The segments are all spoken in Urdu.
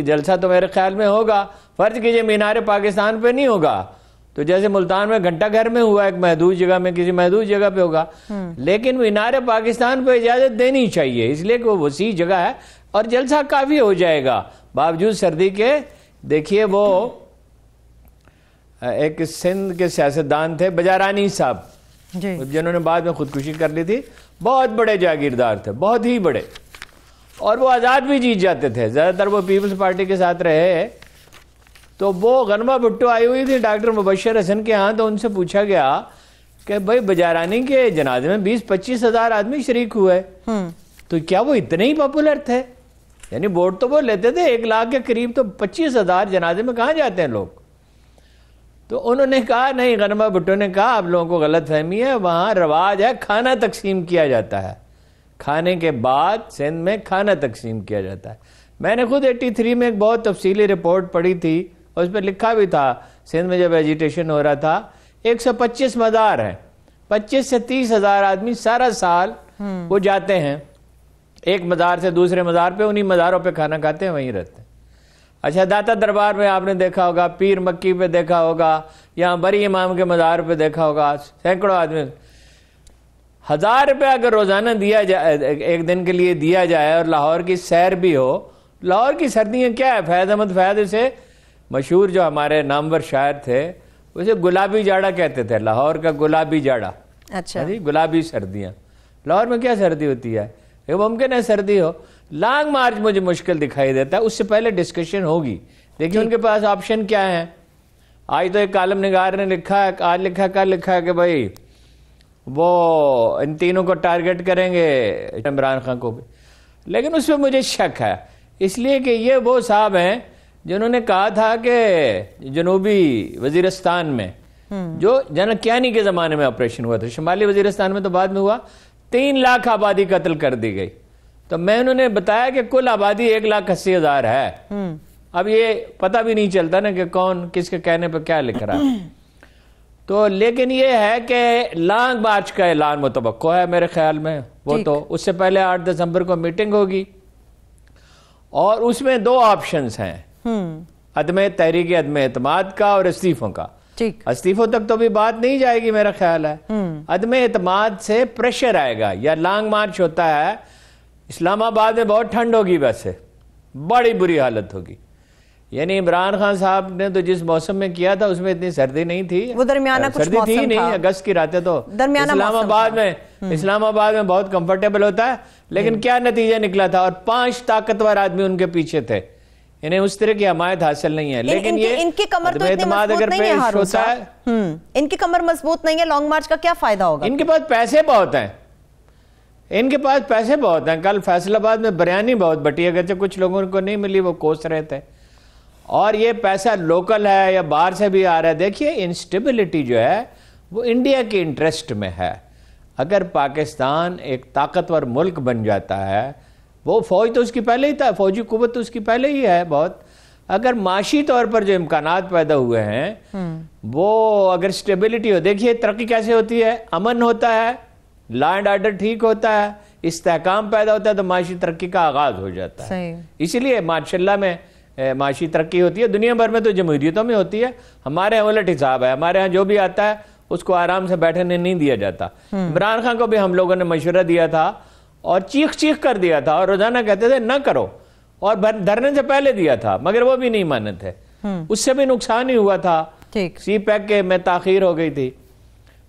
جلسہ تو میرے خیال میں ہوگا، فرض کیجئے مینار پاکستان پہ نہیں ہوگا تو جیسے ملتان میں گھنٹہ گھر میں ہوا ایک محدود جگہ میں کسی محدود جگہ پہ ہوگا، لیکن مینار پاکستان پہ اجازت دینی چاہیے اس لیے کہ وہ وسیع جگہ ہے اور جلسہ کافی ہو جائے گا باوجود سردی کے۔ دیکھیے وہ ایک سندھ کے سیاستدان تھے بجارانی صاحب جنہوں نے بعد میں خودکشی کر لی تھی، بہت بڑے جاگیردار تھے، بہت ہی بڑے، اور وہ آزاد بھی جیت جاتے تھے، زیادہ تر وہ پیپلز پارٹی کے ساتھ رہے۔ تو وہ غنمہ بھٹو آئی ہوئی تھی ڈاکٹر مبشر حسن کے ہاں، تو ان سے پوچھا گیا کہ بھائی بجارانی کے جنازے میں 20-25 ہزار آدمی شریک ہوئے تو کیا وہ اتنے ہی پاپولر تھے؟ یعنی ووٹ تو وہ لیتے تھے 1 لاکھ کے قریب، تو 25 ہزار جنازے میں کہاں جاتے ہیں لوگ؟ تو انہوں نے کہا نہیں، غنمہ بھٹو نے کہا آپ لوگوں کو غلط فہمی ہے، وہاں رواج ہے کھانا تقسیم کیا جاتا ہے، کھانے کے بعد سندھ میں کھانا تقسیم کیا جاتا ہے۔ میں نے خود 83 میں ایک بہت تفصیلی رپورٹ پڑھی تھی، اس پہ لکھا بھی تھا سندھ میں جب ایجیٹیشن ہو رہا تھا 125 مزار ہیں، 25 سے 30 ہزار آدمی سارا سال وہ جاتے ہیں ایک مزار سے دوسرے مزار پہ، انہی مزاروں پہ کھانا کھاتے ہیں، وہیں رہتے ہیں۔ اچھا داتا دربار میں آپ نے دیکھا ہوگا، پیر مکی پہ دیکھا ہوگا، یہاں بری امام کے مزار پہ دیکھا ہوگا، سینکڑوں آدمی 1000 روپے اگر روزانہ دیا جائے، ایک دن کے لیے دیا جائے اور لاہور کی سیر بھی ہو۔ لاہور کی سردیاں کیا ہے، فیض احمد فیض سے مشہور جو ہمارے نامور شاعر تھے اسے گلابی جاڑا کہتے تھے، لاہور کا گلابی جاڑا۔ اچھا جی، گلابی سردیاں۔ لاہور میں کیا سردی ہوتی ہے؟ یہ ممکن ہے سردی ہو۔ لانگ مارچ مجھے مشکل دکھائی دیتا ہے، اس سے پہلے ڈسکشن ہوگی۔ دیکھیں ان کے پاس آپشن کیا ہیں۔ آج تو ایک کالم نگار نے لکھا ہے، آج لکھا ہے، کل لکھا ہے کہ بھائی وہ ان تینوں کو ٹارگٹ کریں گے، عمران خان کو بھی، لیکن اس پہ مجھے شک ہے، اس لیے کہ یہ وہ صاحب ہیں جنہوں نے کہا تھا کہ جنوبی وزیرستان میں جو جنرل کیانی کے زمانے میں آپریشن ہوا تھا، شمالی وزیرستان میں تو بعد میں ہوا، 3 لاکھ آبادی قتل کر دی گئی، تو میں انہوں نے بتایا کہ کل آبادی 1,80,000 ہے۔ اب یہ پتہ بھی نہیں چلتا نا کہ کون کس کے کہنے پہ کیا لکھ رہا ہے۔ تو لیکن یہ ہے کہ لانگ مارچ کا اعلان متوقع ہے میرے خیال میں، وہ تو اس سے پہلے 8 دسمبر کو میٹنگ ہوگی، اور اس میں 2 آپشنز ہیں، عدم تحریک عدم اعتماد کا اور استعفوں کا۔ استعفوں تک تو بھی بات نہیں جائے گی میرا خیال ہے، عدم اعتماد سے پریشر آئے گا، یا لانگ مارچ ہوتا ہے۔ اسلام آباد میں بہت ٹھنڈ ہوگی، ویسے بڑی بری حالت ہوگی، یعنی عمران خان صاحب نے تو جس موسم میں کیا تھا اس میں اتنی سردی نہیں تھی، وہ درمیانہ کچھ سردی تھی نہیں، اگست کی راتیں تو اسلام آباد میں بہت کمفرٹیبل ہوتا ہے، لیکن کیا نتیجہ نکلا تھا، اور 5 طاقتور آدمی ان کے پیچھے تھے، انہیں اس طرح کی حمایت حاصل نہیں ہے۔ لیکن یہ ان کی کمر تو اتنی مضبوط نہیں ہے ہارون صاحب، ان کی کمر مضبوط نہیں ہے، لانگ مارچ کا کیا فائدہ ہوگا؟ ان کے پاس پیسے بہت ہیں، ان کے پاس پیسے بہت ہیں۔ کل فیصل آباد میں بریانی بہت بٹی، اگرچہ کچھ لوگوں کو نہیں ملی، وہ کوس رہے تھے، اور یہ پیسہ لوکل ہے یا باہر سے بھی آ رہا ہے۔ دیکھیے انسٹیبلٹی جو ہے وہ انڈیا کے انٹرسٹ میں ہے۔ اگر پاکستان ایک طاقتور ملک بن جاتا ہے، وہ فوج تو اس کی پہلے ہی تھا، فوجی قوت تو اس کی پہلے ہی ہے بہت، اگر معاشی طور پر جو امکانات پیدا ہوئے ہیں وہ اگر اسٹیبلٹی ہو، دیکھیے ترقی کیسے ہوتی ہے، امن ہوتا ہے، لا اینڈ آرڈر ٹھیک ہوتا ہے، استحکام پیدا ہوتا ہے، تو معاشی ترقی کا آغاز ہو جاتا ہے۔ اسی لیے ماشاءاللہ میں معاشی ترقی ہوتی ہے، دنیا بھر میں تو جمہوریتوں میں ہوتی ہے، ہمارے یہاں الٹ حساب ہے، ہمارے ہاں جو بھی آتا ہے اس کو آرام سے بیٹھنے نہیں دیا جاتا۔ عمران خان کو بھی ہم لوگوں نے مشورہ دیا تھا اور چیخ کر دیا تھا، اور روزانہ کہتے تھے نہ کرو، اور دھرنے سے پہلے دیا تھا، مگر وہ بھی نہیں مانے تھے، اس سے بھی نقصان ہی ہوا تھا، سی پیک کے میں تاخیر ہو گئی تھی۔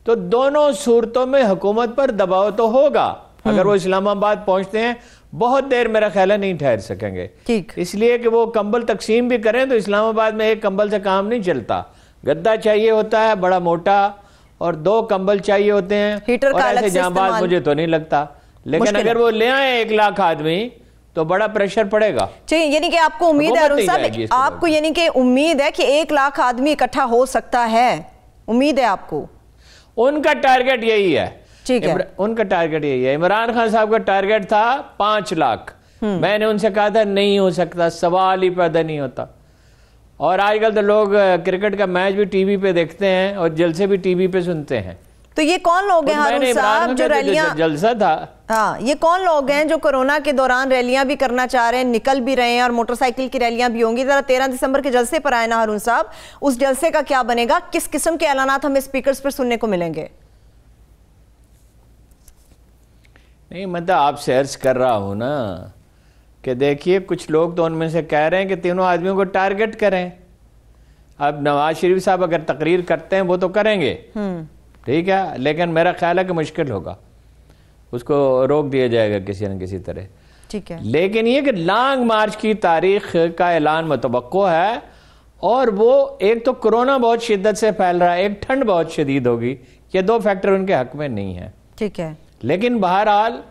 تو دونوں صورتوں میں حکومت پر دباؤ تو ہوگا، اگر وہ اسلام آباد پہنچتے ہیں بہت دیر میرا خیال ہے نہیں ٹھہر سکیں گے، اس لیے کہ وہ کمبل تقسیم بھی کریں تو اسلام آباد میں ایک کمبل سے کام نہیں چلتا، گدا چاہیے ہوتا ہے بڑا موٹا، اور 2 کمبل چاہیے ہوتے ہیں، اور ایسے جہاں باز مجھے تو نہیں لگتا، لیکن اگر وہ لے آئیں 1 لاکھ آدمی تو بڑا پریشر پڑے گا۔ یعنی کہ آپ کو امید ہے ہارون صاحب، آپ کو یعنی کہ امید ہے کہ 1 لاکھ آدمی اکٹھا ہو سکتا ہے، امید ہے آپ کو؟ ان کا ٹارگٹ یہی ہے، ان کا ٹارگٹ یہی ہے۔ عمران خان صاحب کا ٹارگٹ تھا 5 لاکھ، میں نے ان سے کہا تھا نہیں ہو سکتا، سوال ہی پیدا نہیں ہوتا۔ اور آج کل تو لوگ کرکٹ کا میچ بھی ٹی وی پہ دیکھتے ہیں اور جلسے بھی ٹی وی پہ سنتے ہیں، تو یہ کون لوگ ہیں ہارون صاحب جو ریلیاں جلسہ تھا؟ ہاں یہ کون لوگ ہیں جو کورونا کے دوران ریلیاں بھی کرنا چاہ رہے ہیں, نکل بھی رہے ہیں, اور موٹر سائیکل کی ریلیاں بھی ہوں گی؟ ذرا 13 دسمبر کے جلسے پر آئے نا ہارون صاحب, اس جلسے کا کیا بنے گا؟ کس قسم کے اعلانات ہمیں اسپیکرز پر سننے کو ملیں گے؟ نہیں مطلب آپ سیرچ کر رہا ہوں نا کہ دیکھیے کچھ لوگ تو ان میں سے کہہ رہے ہیں کہ تینوں آدمیوں کو ٹارگٹ کریں. اب نواز شریف صاحب اگر تقریر کرتے ہیں وہ تو کریں گے, ٹھیک ہے, لیکن میرا خیال ہے کہ مشکل ہوگا, اس کو روک دیا جائے گا کسی نہ کسی طرح. ٹھیک ہے, لیکن یہ کہ لانگ مارچ کی تاریخ کا اعلان متوقع ہے, اور وہ ایک تو کرونا بہت شدت سے پھیل رہا ہے, ایک ٹھنڈ بہت شدید ہوگی, یہ دو فیکٹر ان کے حق میں نہیں ہیں. ٹھیک ہے, لیکن بہرحال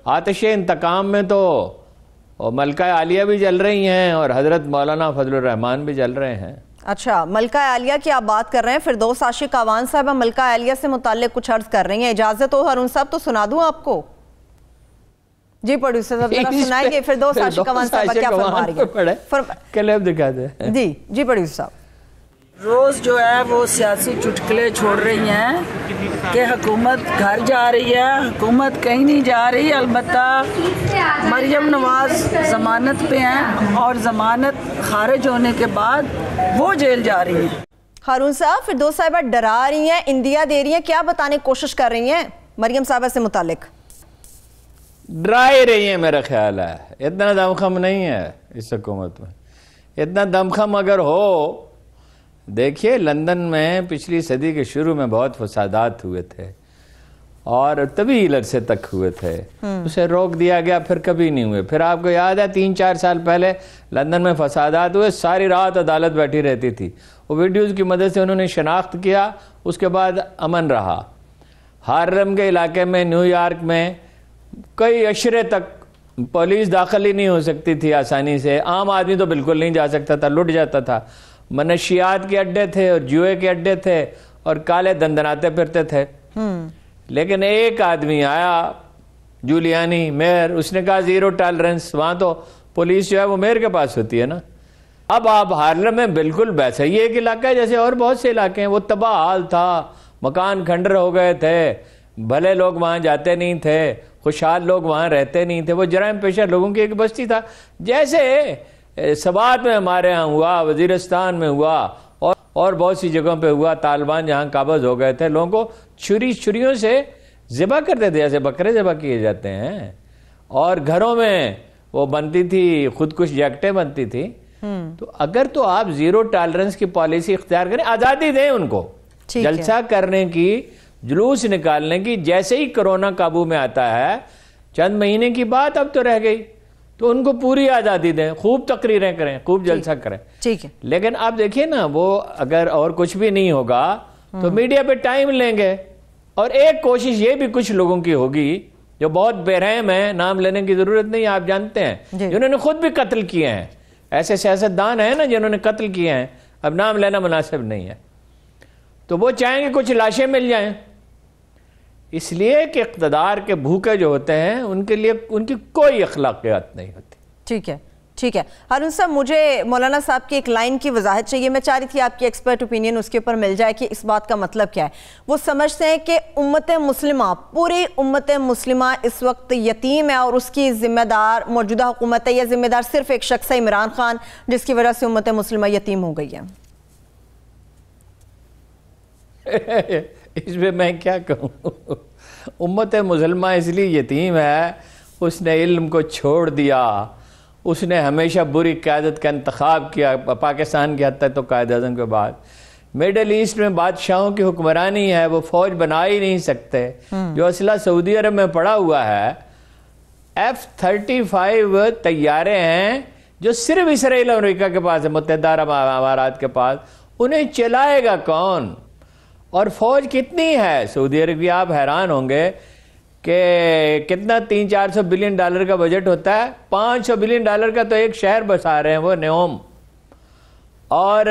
آتش انتقام میں تو ملکہ عالیہ بھی جل رہی ہیں اور حضرت مولانا فضل الرحمان بھی جل رہے ہیں. اچھا, ملکہ عالیہ کی آپ بات کر رہے ہیں, فردوس عاشق اعوان صاحبہ ملکہ عالیہ سے متعلق کچھ عرض کر رہی ہیں, اجازت ہو ہارون صاحب تو سنا دوں آپ کو؟ جی پروڈیوسر صاحب ذرا سنائیں گے فردوس عاشق اعوان صاحبہ کیا فرما رہی ہیں؟ کلپ دکھا دیں. جی پروڈیوسر صاحب. روز جو ہے وہ سیاسی چٹکلے چھوڑ رہی ہیں کہ حکومت گھر جا رہی ہے, حکومت کہیں نہیں جا رہی. البتہ مریم نواز ضمانت پہ ہیں اور ضمانت خارج ہونے کے بعد وہ جیل جا رہی ہیں. ہارون صاحب فردوس صاحبہ ڈرا رہی ہیں, اندیا دے رہی ہیں, کیا بتانے کی کوشش کر رہی ہیں مریم صاحبہ سے متعلق؟ ڈرا ہی رہی ہیں میرا خیال ہے, اتنا دمخم نہیں ہے اس حکومت میں. اتنا دمخم اگر ہو, دیکھیے لندن میں پچھلی صدی کے شروع میں بہت فسادات ہوئے تھے اور طویل عرصے تک ہوئے تھے, اسے روک دیا گیا, پھر کبھی نہیں ہوئے. پھر آپ کو یاد ہے 3-4 سال پہلے لندن میں فسادات ہوئے, ساری رات عدالت بیٹھی رہتی تھی, وہ ویڈیوز کی مدد سے انہوں نے شناخت کیا, اس کے بعد امن رہا. ہارلم کے علاقے میں, نیو یارک میں کئی اشرے تک پولیس داخل ہی نہیں ہو سکتی تھی آسانی سے, عام آدمی تو بالکل نہیں جا سکتا تھا, لٹ جاتا تھا. منشیات کے اڈے تھے اور جوئے کے اڈے تھے اور کالے دندناتے پھرتے تھے. لیکن ایک آدمی آیا, جولیانی میئر, اس نے کہا زیرو ٹالرنس. وہاں تو پولیس جو ہے وہ میئر کے پاس ہوتی ہے نا. اب آپ ہارلم میں بالکل ویسا ہی ایک علاقہ ہے جیسے اور بہت سے علاقے ہیں, وہ تباہ حال تھا, مکان کھنڈر ہو گئے تھے, بھلے لوگ وہاں جاتے نہیں تھے, خوشحال لوگ وہاں رہتے نہیں تھے, وہ جرائم پیشہ لوگوں کی ایک بستی تھا. جیسے سوات میں ہمارے ہاں ہوا, وزیرستان میں ہوا, اور بہت سی جگہوں پہ ہوا, طالبان جہاں قابض ہو گئے تھے, لوگوں کو چھریوں سے ذبح کرتے تھے جیسے بکرے ذبح کیے جاتے ہیں, اور گھروں میں وہ بنتی تھی, خودکش جیکٹیں بنتی تھی. تو اگر تو آپ زیرو ٹالرنس کی پالیسی اختیار کریں, آزادی دیں ان کو جلسہ کرنے کی, جلوس نکالنے کی. جیسے ہی کرونا قابو میں آتا ہے, چند مہینے کی بات اب تو رہ گئی, تو ان کو پوری آزادی دیں, خوب تقریریں کریں, خوب جلسہ کریں. ٹھیک ہے, لیکن آپ دیکھیے نا, وہ اگر اور کچھ بھی نہیں ہوگا تو میڈیا پہ ٹائم لیں گے. اور ایک کوشش یہ بھی کچھ لوگوں کی ہوگی جو بہت بے رحم ہیں, نام لینے کی ضرورت نہیں, آپ جانتے ہیں, جنہوں نے خود بھی قتل کیے ہیں. ایسے سیاستدان ہیں نا جنہوں نے قتل کیے ہیں, اب نام لینا مناسب نہیں ہے, تو وہ چاہیں گے کچھ لاشیں مل جائیں. اس لیے کہ اقتدار کے بھوکے جو ہوتے ہیں ان کے لیے ان کی کوئی اخلاقیات نہیں ہوتی. ٹھیک ہے, ٹھیک ہے. ہارون صاحب مجھے مولانا صاحب کی ایک لائن کی وضاحت چاہیے, میں چاہ رہی تھی آپ کی ایکسپرٹ اوپینین اس کے اوپر مل جائے کہ اس بات کا مطلب کیا ہے. وہ سمجھتے ہیں کہ امت مسلمہ, پوری امت مسلمہ اس وقت یتیم ہے, اور اس کی ذمہ دار موجودہ حکومت ہے, یا ذمہ دار صرف ایک شخص ہے عمران خان, جس کی وجہ سے امت مسلمہ یتیم ہو گئی ہے؟ اس میں میں کیا کہوں, امت مسلمہ اس لیے یتیم ہے, اس نے علم کو چھوڑ دیا, اس نے ہمیشہ بری قیادت کا انتخاب کیا, پاکستان کی حد تک تو قائد اعظم کے بعد. میڈل ایسٹ میں بادشاہوں کی حکمرانی ہے, وہ فوج بنا ہی نہیں سکتے. جو اسلحہ سعودی عرب میں پڑا ہوا ہے, F-35 طیارے ہیں جو صرف اسرائیل اور امریکہ کے پاس ہے, متحدہ عرب امارات کے پاس, انہیں چلائے گا کون؟ اور فوج کتنی ہے سعودی عرب کی, آپ حیران ہوں گے کہ کتنا $300-400 بلین کا بجٹ ہوتا ہے, $500 بلین کا تو ایک شہر بسا رہے ہیں, وہ نیوم. اور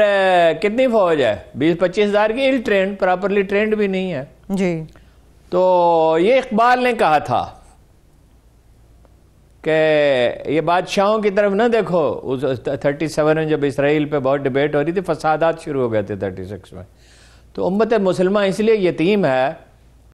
کتنی فوج ہے, 20-25 ہزار کی, ایل ٹرینڈ, پراپرلی ٹرینڈ بھی نہیں ہے. جی, تو یہ اقبال نے کہا تھا کہ یہ بادشاہوں کی طرف نہ دیکھو. 37 میں جب اسرائیل پہ بہت ڈیبیٹ ہو رہی تھی, فسادات شروع ہو گئے تھے 36 میں. تو امت مسلمہ اس لیے یتیم ہے